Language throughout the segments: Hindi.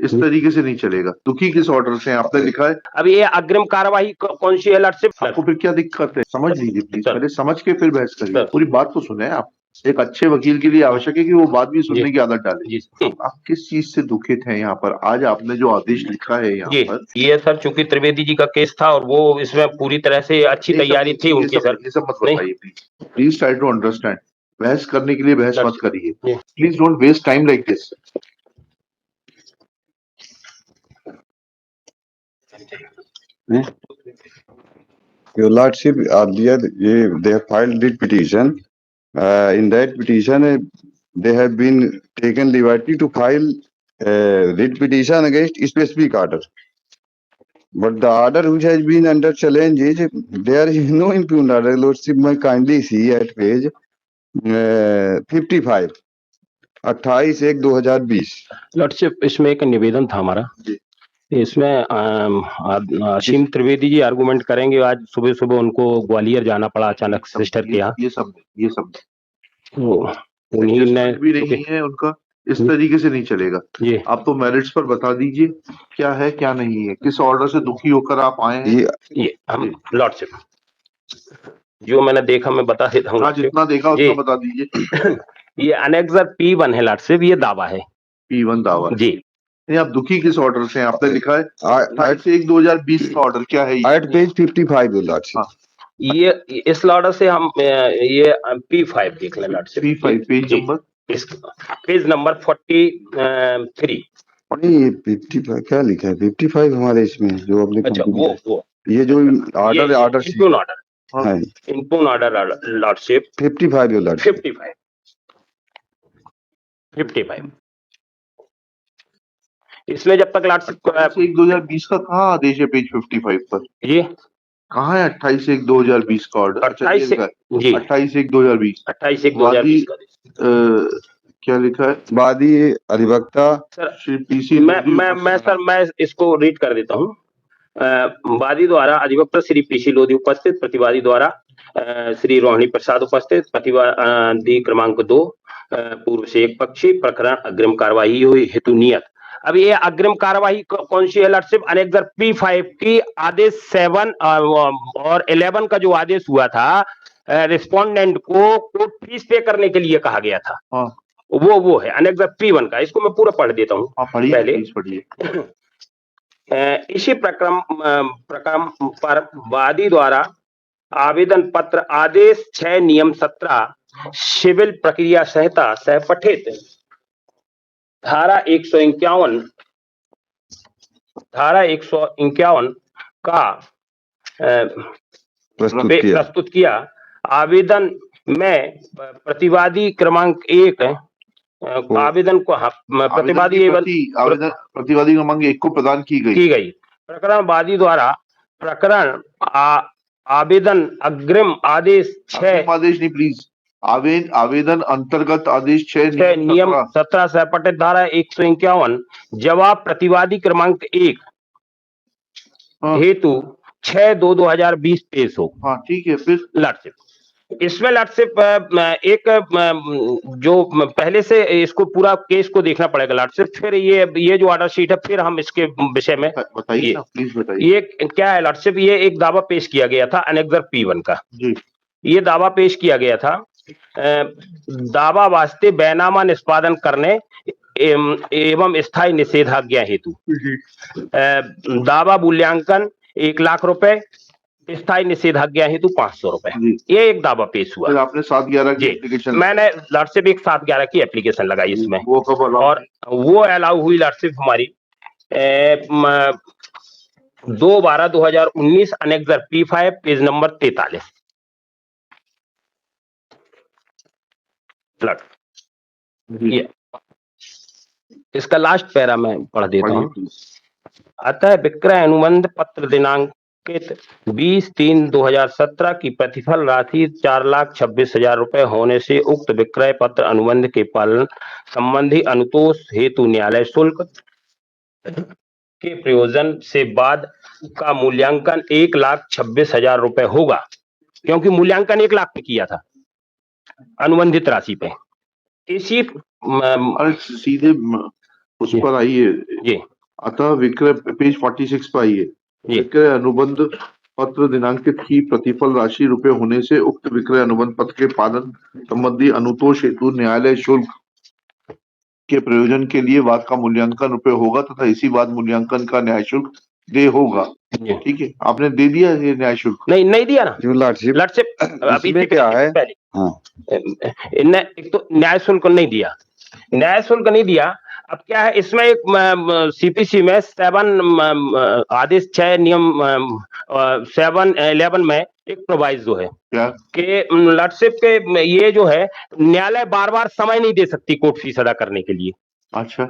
इस तरीके से नहीं चलेगा। दुखी किस ऑर्डर से आपने लिखा है? अब ये अग्रिम कार्यवाही कौन सी है लॉर्डशिप? आपको फिर क्या दिक्कत है? समझ लीजिए प्लीज, पहले समझ के फिर बहस करिए। सर। पूरी बात तो सुने आप। एक अच्छे वकील के लिए आवश्यक है कि वो बात भी सुनने की आदत डाले। जी आप किस चीज से दुखित हैं यहाँ पर? आज आपने जो आदेश लिखा है यहाँ पर, ये सर चूंकि त्रिवेदी जी का केस था और वो इसमें पूरी तरह से अच्छी तैयारी थी उनकी सर। ये सब मत बताइए please. Please try to understand. बहस करने के लिए बहस मत करिए। Please don't waste time like this. Your Lordship, earlier they have filed the petition. In that petition, they have been taken liberty to file writ petition against specific order. But the order which has been under challenge is there is no impugned order. Lordship, may kindly see at page 55, 28/1/2020। Lordship, इसमें एक निवेदन था हमारा। इसमें असीम त्रिवेदी जी आर्गुमेंट करेंगे। आज सुबह सुबह उनको ग्वालियर जाना पड़ा अचानक सिस्टर के यहाँ। ये सब उन्हीं ने भी नहीं है उनका। इस तरीके से नहीं चलेगा। आप तो मेरिट्स पर बता दीजिए क्या है क्या नहीं है, किस ऑर्डर से दुखी होकर आप आए हैं। ये हम लॉर्डशिप जो मैंने देखा मैं बता देता हूँ। जितना देखा उतना बता दीजिए। ये अनेक्सर P1 है लॉर्डशिप, ये दावा है। P1 दावा जी। नहीं, आप दुखी किस ऑर्डर से? आपने लिखा है 28/1/2020 का ऑर्डर क्या है? At page 55 lordship. ये इस ऑर्डर से हम ये P5 देख लें लॉर्डशिप। P5 page number 43। नहीं, 55 क्या लिखा है? 55 हमारे इसमें जो अपने वो ये जो order input order lordship 55 lordship 55। इसमें जब तक लॉर्डशिप 28/1/2020 का कहाँ आदेश है पेज 55 पर? ये कहाँ है 28/1/2020 का ऑर्डर? 28/1/2020 28/1/2020 क्या लिखा है? वादी अधिवक्ता श्री पीसी। मैं इसको रीड कर देता हूँ। वादी द्वारा अधिवक्ता श्री पीसी लोधी उपस्थित, प्रतिवादी द्वारा श्री रोहिणी प्रसाद उपस्थित, प्रतिवादी क्रमांक 2 पूर्व से एक पक्षी, प्रकरण अग्रिम कार्यवाही हुई हेतु नियत। अब ये अग्रिम कार्यवाही कौन सी है लॉर्डशिप? अनेक्सर P5 की आदेश 7 और 11 का जो आदेश हुआ था, रिस्पोंडेंट को कोर्ट फीस पे करने के लिए कहा गया था। वो है अनेक्सर P1 का। इसको मैं पूरा पढ़ देता हूँ पहले। इसी प्रक्रम पर वादी द्वारा आवेदन पत्र आदेश 6 नियम 17 सिविल प्रक्रिया संहिता सह पठित धारा 151 का प्रस्तुत किया। आवेदन में प्रतिवादी क्रमांक 1 आवेदन को प्रतिवादी क्रमांक 1 को प्रदान की गई। प्रकरण वादी द्वारा प्रकरण आवेदन अग्रिम आदेश 6 आदेश नहीं प्लीज, आवेदन अंतर्गत आदेश 6 नियम 17 से पठित धारा 151 जवाब प्रतिवादी क्रमांक 1 हेतु 6/2/2020 पेश हो। ठीक है। फिर लॉर्डशिप, इसमें लॉर्डशिप एक जो पहले से इसको पूरा केस को देखना पड़ेगा लॉर्डशिप। फिर ये जो ऑर्डर शीट है फिर हम इसके विषय में बताइए, प्लीज बताइए। ये क्या है लॉर्डशिप? ये एक दावा पेश किया गया था अनेक्सर P1 का। ये दावा पेश किया गया था दावा वास्ते बैनामा निष्पादन करने एवं स्थायी निषेधाज्ञा हेतु। दावा मूल्यांकन 1 लाख रुपए, स्थायी निषेधाज्ञा हेतु 500 रुपए। ये एक दावा पेश हुआ। आपने 7/11 की एप्लीकेशन? मैंने लॉर्डशिप एक 7/11 की एप्लीकेशन लगाई इसमें। और वो अलाउ हुई लॉर्डशिप हमारी 2/12/2019 अनेक्सर P5 पेज नंबर 43। इसका लास्ट पैरा मैं पढ़ देता हूँ। अतः विक्रय अनुबंध पत्र दिनांकित 20/3/2017 की प्रतिफल राशि 4,26,000 रुपए होने से उक्त विक्रय पत्र अनुबंध के पालन संबंधी अनुतोष हेतु न्यायालय शुल्क के प्रयोजन से बाद का मूल्यांकन 1,26,000 रुपए होगा, क्योंकि मूल्यांकन 1 लाख पे किया था अनुबंधित राशि पे। इसी सीधे उस पर आइए जी अतः विक्रय पेज 46 पर आइए। जी विक्रय अनुबंध पत्र दिनांकित की प्रतिफल राशि रुपए होने से उक्त विक्रय अनुबंध पत्र के पालन संबंधी अनुतोष हेतु न्यायालय शुल्क के प्रयोजन के लिए वाद का मूल्यांकन रुपए होगा तथा इसी वाद मूल्यांकन का न्याय शुल्क देय होगा। जी। ठीक है, आपने दे दिया ये न्याय शुल्क? नहीं दिया ना योर लॉर्डशिप, लॉर्डशिप। अभी इसमें क्या है? हाँ, एक तो न्याय शुल्क नहीं दिया, न्याय शुल्क नहीं दिया। अब क्या है इसमें एक सीपीसी में 7 आदेश 6 नियम 711 में एक प्रोवाइजो है क्या कि लॉर्डशिप के ये जो है न्यायालय बार बार समय नहीं दे सकती कोर्ट फीस अदा करने के लिए। अच्छा,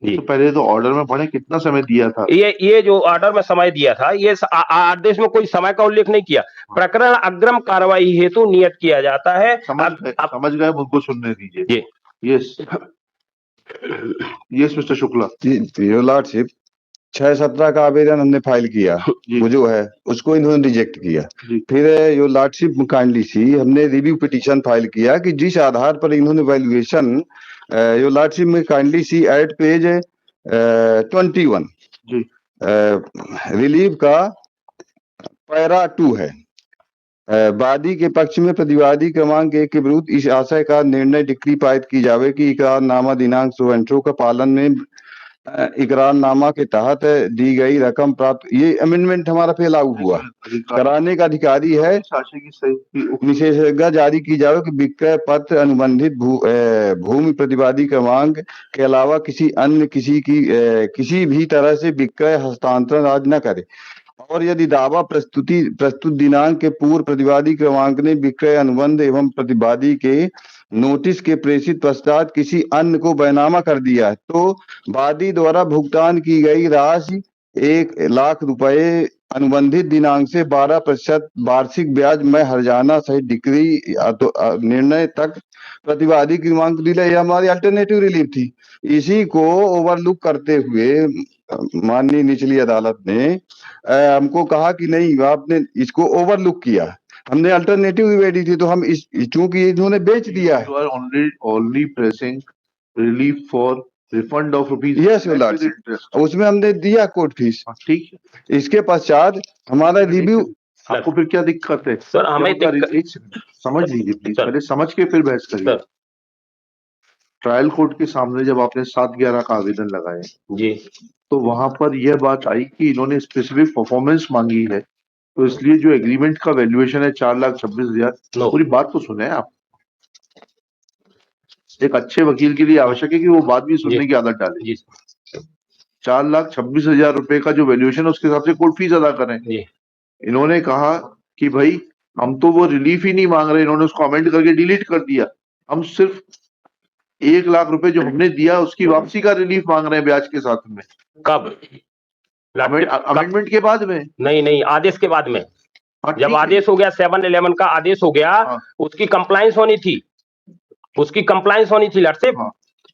जी। तो पहले तो ऑर्डर में पढ़े कितना समय दिया था? ये जो ऑर्डर में समय दिया था ये आदेश में कोई समय का उल्लेख नहीं किया। प्रकरण अग्रिम कार्रवाई हेतु नियत किया जाता है। समझ गए, मुझको सुनने दीजिए। Yes mister Shukla. Your lordship, 6/17 का आवेदन हमने फाइल किया, वो जो है उसको इन्होंने रिजेक्ट किया। फिर योर लॉर्डशिप काइंडली सी, हमने रिव्यू पिटीशन फाइल किया कि जिस आधार पर इन्होंने वैल्यूएशन, योर लॉर्डशिप में kindly see at page 21 relief का पैरा 2 है। वादी के पक्ष में प्रतिवादी क्रमांक 1 के विरुद्ध इस आशय का निर्णय डिक्री पारित की जावे कि इकरारनामा दिनांक सो का पालन में इकरारनामा के तहत दी गई रकम प्राप्त, ये अमेंडमेंट हमारा पे लागू हुआ, कराने का अधिकारी है निषेधाज्ञा जारी की जावे कि विक्रय पत्र अनुबंधित भूमि प्रतिवादी क्रमांक के अलावा किसी अन्य किसी भी तरह से विक्रय हस्तांतरण आज न करे, और यदि दावा प्रस्तुत दिनांक के पूर्व प्रतिवादी क्रमांक ने विक्रय अनुबंध एवं प्रतिवादी के नोटिस के प्रेषित पश्चात किसी अन्य को बैनामा कर दिया है तो वादी द्वारा भुगतान की गई राशि 1,00,000 रुपए अनुबंधित दिनांक से 12% वार्षिक ब्याज में हर्जाना सहित डिक्री निर्णय तक प्रतिवादी क्रमांक दिला। यह हमारी अल्टरनेटिव रिलीफ थी। इसी को ओवरलुक करते हुए माननीय निचली अदालत ने हमको कहा कि नहीं, आपने इसको ओवरलुक किया, हमने अल्टरनेटिव रेडी थी तो हम चूंकि इन्होंने बेच दिया है। Only pressing relief for refund of rupees. Yes your lordship, उसमें हमने दिया कोर्ट फीस। ठीक है, इसके पश्चात हमारा रिव्यू। आपको फिर क्या दिक्कत है सर? हमें समझ लीजिए प्लीज, पहले समझ के फिर बहस करिए। ट्रायल कोर्ट के सामने जब आपने 7/11 का आवेदन लगाया जी, तो वहां पर यह बात आई कि इन्होंने स्पेसिफिक परफॉर्मेंस मांगी है, तो इसलिए जो एग्रीमेंट का वैल्यूएशन है 4,26,000। पूरी बात तो सुने आप। एक अच्छे वकील के लिए आवश्यक है कि वो बात भी सुनने की आदत डाले। 4,26,000 रुपए का जो वैल्यूएशन है उसके हिसाब से कोर्ट फीस अदा करें। इन्होंने कहा कि भाई हम तो वो रिलीफ ही नहीं मांग रहे, इन्होंने उसको अमेंड करके डिलीट कर दिया। हम सिर्फ 1,00,000 रुपए जो हमने दिया उसकी वापसी का रिलीफ मांग रहे हैं ब्याज के साथ में। कब? अमेंडमेंट के बाद में? नहीं, आदेश के बाद में। जब आदेश हो गया 711 का आदेश हो गया, उसकी कंप्लायंस होनी थी, लॉर्डशिप।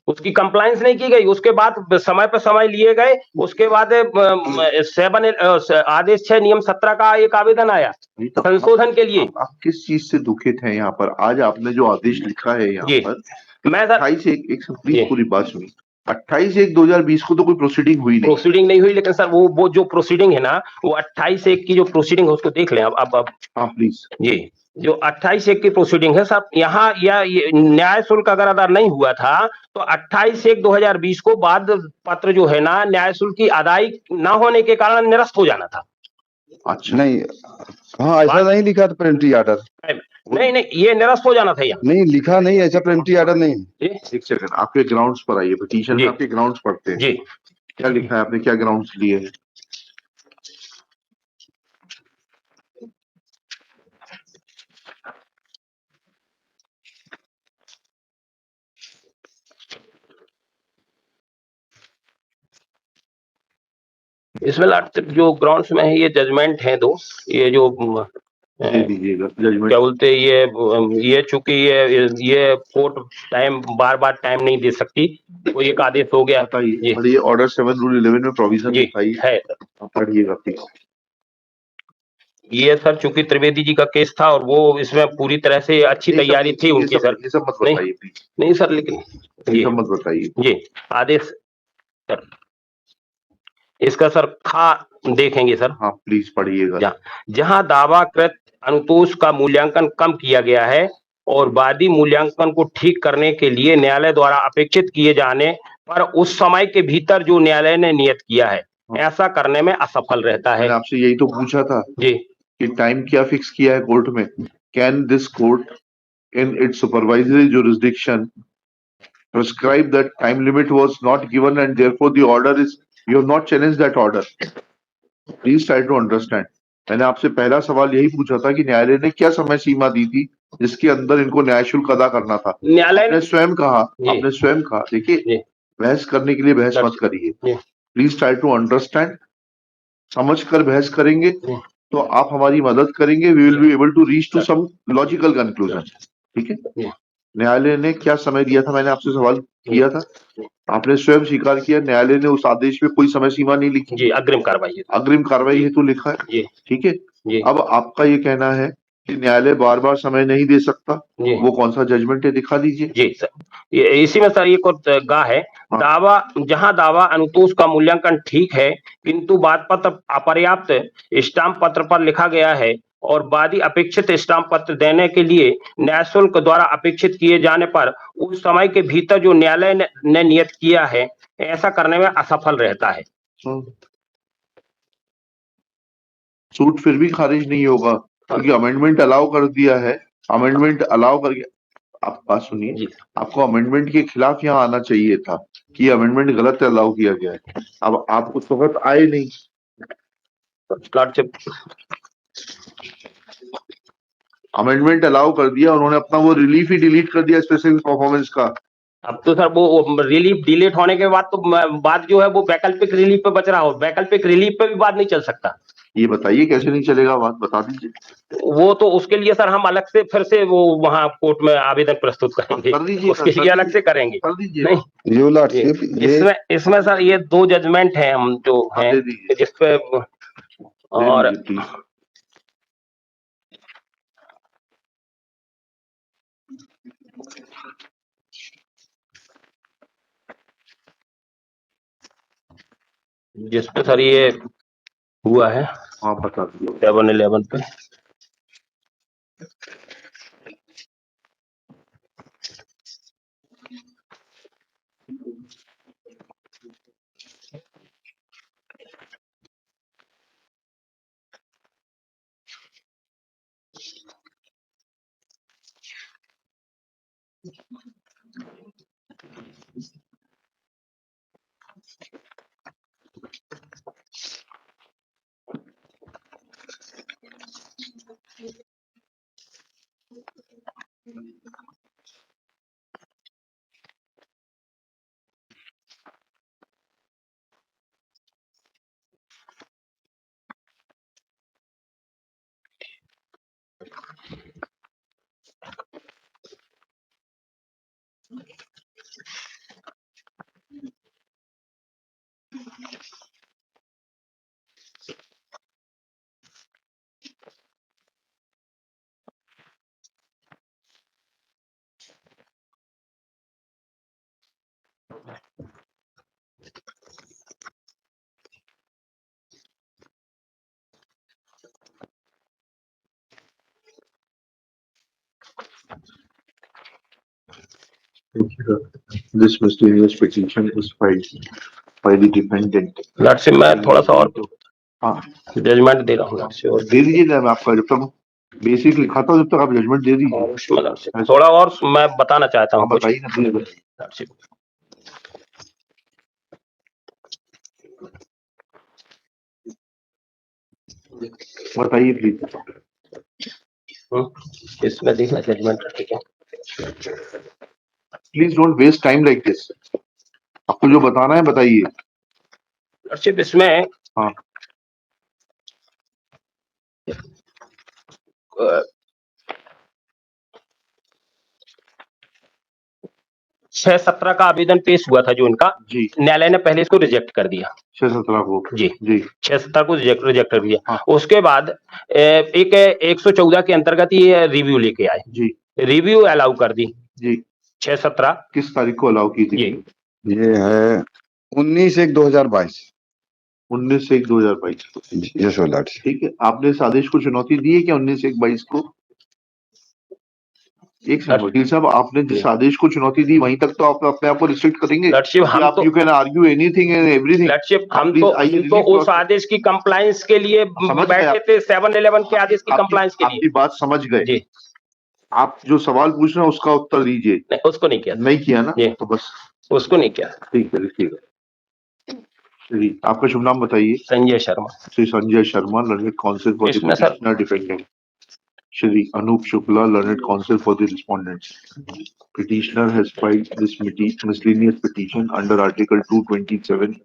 उसकी कंप्लायंस नहीं की गई, उसके बाद समय पर समय लिए गए, उसके बाद आदेश 6 नियम 17 का एक आवेदन आया संशोधन के लिए। आप किस चीज से दुखित हैं यहाँ पर? आज आपने जो आदेश लिखा है यहाँ पर, मैं 28/1 प्लीज पूरी बात सुनिए। 28/1/2020 को तो कोई प्रोसीडिंग नहीं हुई, लेकिन सर वो जो प्रोसीडिंग है ना, वो 28/1 की जो प्रोसीडिंग है उसको देख लें अब। हाँ प्लीज। जी, जो 28/1 की प्रोसीडिंग है साहब, यहाँ ये न्याय शुल्क अगर अदा नहीं हुआ था तो 28/1/2020 को बाद पत्र जो है ना न्याय शुल्क की अदाई न होने के कारण निरस्त हो जाना था। अच्छा, नहीं, हाँ ऐसा नहीं लिखा था प्रेम्पटी आर्डर। नहीं, ये निरस्त हो जाना था यहाँ। नहीं लिखा नहीं, ऐसा प्रेम्पटी आर्डर नहीं। एक सेकंड, आपके ग्राउंड्स पर आइए, पिटीशन में आपके ग्राउंड्स पढ़ते हैं जी। क्या लिखा है आपने, क्या ग्राउंड्स लिए हैं? इसमें जो ग्राउंड्स में है ये जजमेंट है 2, ये जो दीजिएगा जजमेंट क्या बोलते हैं, ये चूंकि ये कोर्ट बार बार टाइम नहीं दे सकती, वो एक आदेश हो गया। ये ऑर्डर 7 रूल 11 में प्रोविजन है, पढ़िएगा प्लीज। ये सर चूंकि त्रिवेदी जी का केस था और वो इसमें पूरी तरह से अच्छी तैयारी थी उनकी सर। ये सब मत बताइए प्लीज। नहीं सर, लेकिन ये सब मत बताइए। जी, आदेश सर इसका सर था देखेंगे सर। हाँ प्लीज पढ़िएगा। जहां दावाकृत अनुतोष का मूल्यांकन कम किया गया है और वादी मूल्यांकन को ठीक करने के लिए न्यायालय द्वारा अपेक्षित किए जाने पर उस समय के भीतर जो न्यायालय ने नियत किया है ऐसा करने में असफल रहता है। मैंने आपसे यही तो पूछा था जी कि टाइम क्या फिक्स किया है कोर्ट में। Can this court in its supervisory jurisdiction prescribe that time limit was not given and therefore the order is you have not challenged that order. Please try to understand. मैंने आपसे पहला सवाल यही पूछा था कि न्यायालय ने क्या समय सीमा दी थी जिसके अंदर इनको न्याय शुल्क अदा करना था। न्यायालय ने स्वयं कहा देखिए बहस करने के लिए बहस मत करिए। Please try to understand. समझ कर बहस करेंगे तो आप हमारी मदद करेंगे। We will be able to reach to some logical conclusion. ठीक है। न्यायालय ने क्या समय दिया था मैंने आपसे सवाल किया था। आपने स्वयं स्वीकार किया न्यायालय ने उस आदेश में कोई समय सीमा नहीं लिखी। जी अग्रिम कार्रवाई हेतु लिखा है। ठीक है। अब आपका ये कहना है कि न्यायालय बार बार समय नहीं दे सकता। वो कौन सा जजमेंट है दिखा दीजिए। जी सर इसी में सर एक और गा है। दावा जहां दावा अनुतोष का मूल्यांकन ठीक है किंतु वाद पत्र अपर्याप्त स्टाम्प पत्र पर लिखा गया है और वादी अपेक्षित स्टाम्प पत्र देने के लिए न्याय शुल्क द्वारा अपेक्षित किए जाने पर उस समय के भीतर जो न्यायालय ने नियत किया है ऐसा करने में असफल रहता है। सूट फिर भी खारिज नहीं होगा क्योंकि अमेंडमेंट अलाउ कर दिया है। अमेंडमेंट अलाउ करके आप बात सुनिए। आपको अमेंडमेंट के खिलाफ यहाँ आना चाहिए था कि अमेंडमेंट गलत अलाउ किया गया है। अब आप उस वक्त आए नहीं। अमेंडमेंट अलाउ कर दिया उन्होंने अपना वो रिलीफ ही डिलीट कर दिया स्पेसिफिक परफॉर्मेंस का। अब तो सर वो रिलीफ डिलीट होने के बाद तो बात जो है वो वैकल्पिक रिलीफ पे बच रहा हो। वैकल्पिक रिलीफ पे भी बात नहीं चल सकता। ये बताइए कैसे नहीं चलेगा बात बता दीजिए। वो तो उसके लिए सर हम अलग से फिर से वो वहाँ कोर्ट में आवेदन प्रस्तुत करेंगे। कर दीजिए उसके लिए अलग से करेंगे। कर दीजिए। नहीं इसमें सर ये 2 जजमेंट हैं हम जो हैं जिसपे और जिसपे सर ये हुआ है। हाँ बता दीजिए। 7-11 पे This mysterious petition is filed by the defendant. Lordship मैं थोड़ा सा और जजमेंट दे रहा हूँ लॉर्डशिप। और दे दीजिए ना। मैं आपका जब तक बेसिक लिखा था जब तक आप जजमेंट दे दीजिए। थोड़ा और मैं बताना चाहता हूँ। बताइए ना लॉर्डशिप बताइए प्लीज। इसमें देखना जजमेंट ठीक है। Please don't waste time like this. आपको जो बताना है बताइए। लॉर्डशिप इसमें हाँ 6-17 का आवेदन पेश हुआ था जो इनका जी न्यायालय ने पहले इसको रिजेक्ट कर दिया। 6-17 को जी 6-17 को रिजेक्ट कर दिया। हाँ। उसके बाद एक 114 के अंतर्गत ये रिव्यू लेके आए। जी रिव्यू अलाउ कर दी। जी 6-17 किस तारीख को अलाउ की थी? ये है 19/1/2022। 19/1/2022 को। Yes your lordship. ठीक है, आपने इस आदेश को चुनौती दी है क्या 19/1/22 को? एक सेकंड वकील साहब, आपने जिस आदेश को चुनौती दी वहीं तक तो आप अपने आप को रिस्ट्रिक्ट करेंगे? लॉर्डशिप हम आप तो you can argue anything and everything. Lordship हम तो उस आदेश की कंप्लायंस के लिए बैठे थे, 7-11 के आदेश की कंप्लायंस के लिए। आपकी बात समझ गए जी। आप जो सवाल पूछ रहे हैं उसका उत्तर दीजिए। नहीं, उसको नहीं किया। नहीं किया ना? जी। तो बस उसको नहीं किया। ठीक है, लिखिएगा। जी, आपका शुभ नाम बताइए। Sanjay Sharma. Shri Sanjay Sharma, learned council for the इसमें sir petitioner defendant. Shri Anup Shukla, learned counsel for the respondents. Petitioner has filed this miscellaneous petition under Article 227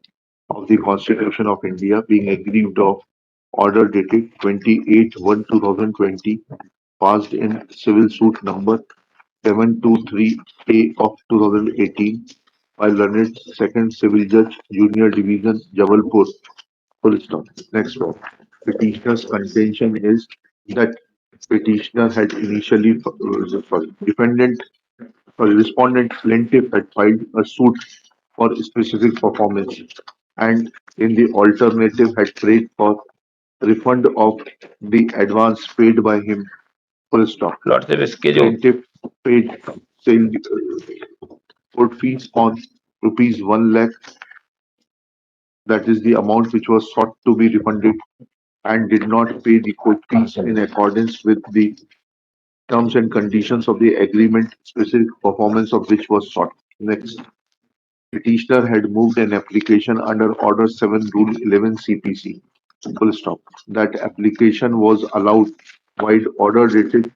of the Constitution of India, being aggrieved of order dated 28/1/2020, passed in civil suit number 723A of 2018 by learned Second Civil Judge, Junior Division, Jabalpur. Full stop. Next one. Petitioner's contention is that petitioner had initially respondent plaintiff had filed a suit for specific performance and in the alternative had prayed for refund of the advance paid by him. Full stop. Lordship इसके जो Plaintiff paid court fees on rupees 1 lakh, that is the amount which was sought to be refunded, and did not pay the court fees in accordance with the terms and conditions of the agreement, specific performance of which was sought. Next, petitioner had moved an application under Order 7 Rule 11 CPC. Full stop. That application was allowed while order dated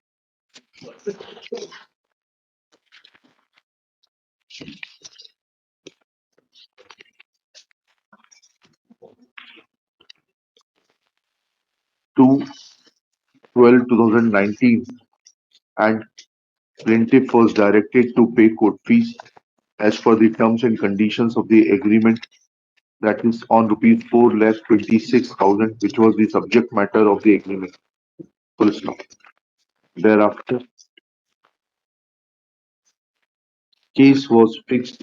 to 12/2019 and plaintiff was directed to pay court fees as per the terms and conditions of the agreement, that is on rupees 4,26,000, which was the subject matter of the agreement. Full stop. Thereafter, case was fixed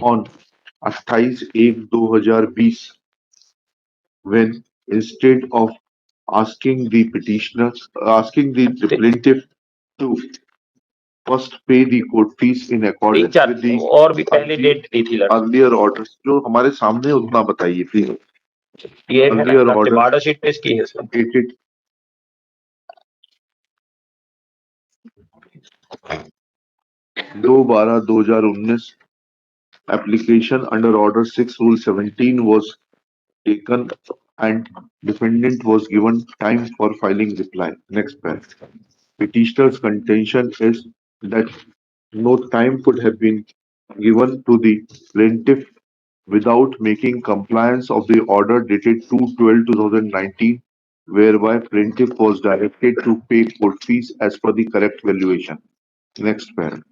on 28/1/2020 when instead of asking the plaintiff to first pay the court fees in accordance with the और भी पहले डेट दी थी लॉर्डशिप। earlier orders, जो हमारे सामने है, उतना बताइए प्लीज। ये है Earlier ना, order ऑर्डर शीट पेश की है इसमें। dated 2/12/2019, application under Order 6 Rule 17 was taken and defendant was given time for filing reply. Next paragraph. Petitioner's contention is that no time could have been given to the plaintiff without making compliance of the order dated 2/12/2019, whereby plaintiff was directed to pay court fees as per the correct valuation. Next paragraph.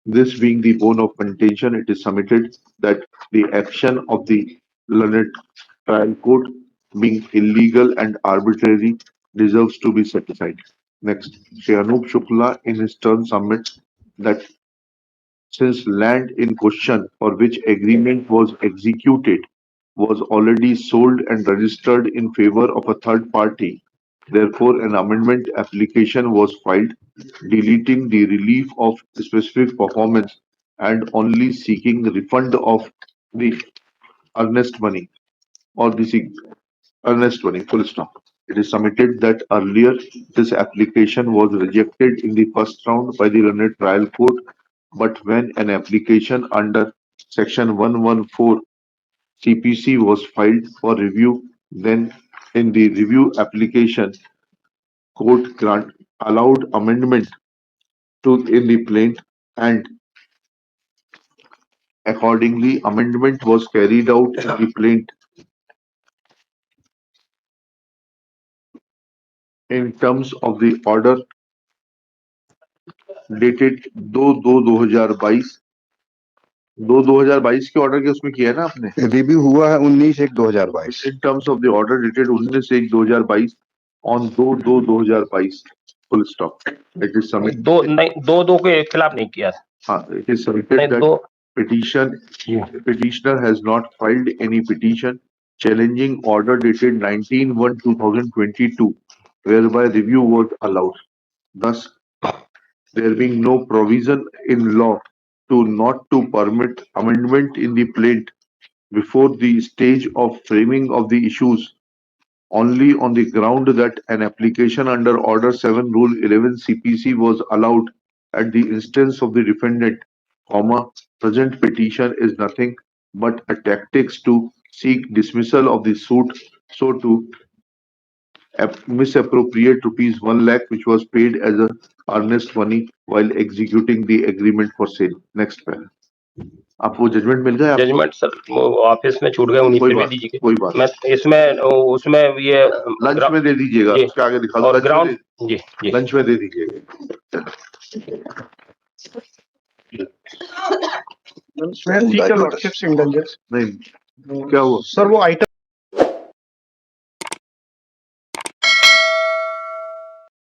This being the bone of contention, it is submitted that the action of the learned trial court, being illegal and arbitrary, deserves to be set aside. Next, Shri Anup Shukla in his turn submits that since land in question for which agreement was executed was already sold and registered in favor of a third party, therefore an amendment application was filed deleting the relief of specific performance and only seeking refund of the earnest money or the earnest money. Full stop. It is submitted that earlier this application was rejected in the first round by the learned trial court, but when an application under Section 114 CPC was filed for review, then in the review application, court allowed amendment in the plaint, and accordingly amendment was carried out in the plaint in terms of the order dated 2/2/2022। 2/2022 के ऑर्डर के उसमें किया है ना आपने? रिव्यू हुआ है 19/1/2022। In terms of the order dated 19/1/2022 on 2/2/2022। Full stop. It is submitted. दो के खिलाफ नहीं किया। हाँ, it is submitted that Petitioner has not filed any petition challenging order dated 19/1/2022, whereby review was allowed. Thus, there being no provision in law not to permit amendment in the plaint before the stage of framing of the issues, only on the ground that an application under Order 7 Rule 11 CPC was allowed at the instance of the defendant, present petition is nothing but a tactics to seek dismissal of the suit, so to misappropriate rupees 1 lakh which was paid as a earnest money while executing the agreement for sale. Next paragraph. आपको जजमेंट मिल गया? जजमेंट सर वो ऑफिस में छूट गए, उन्हीं पे भेज दीजिए। कोई बात मैं इसमें उसमें ये लंच में दे दीजिएगा, उसके आगे लिखा और ग्राउंड जी जी लंच में दे दीजिएगा। ठीक है लॉर्डशिप इंटेलिजेंस नहीं क्या हुआ सर, वो आइटम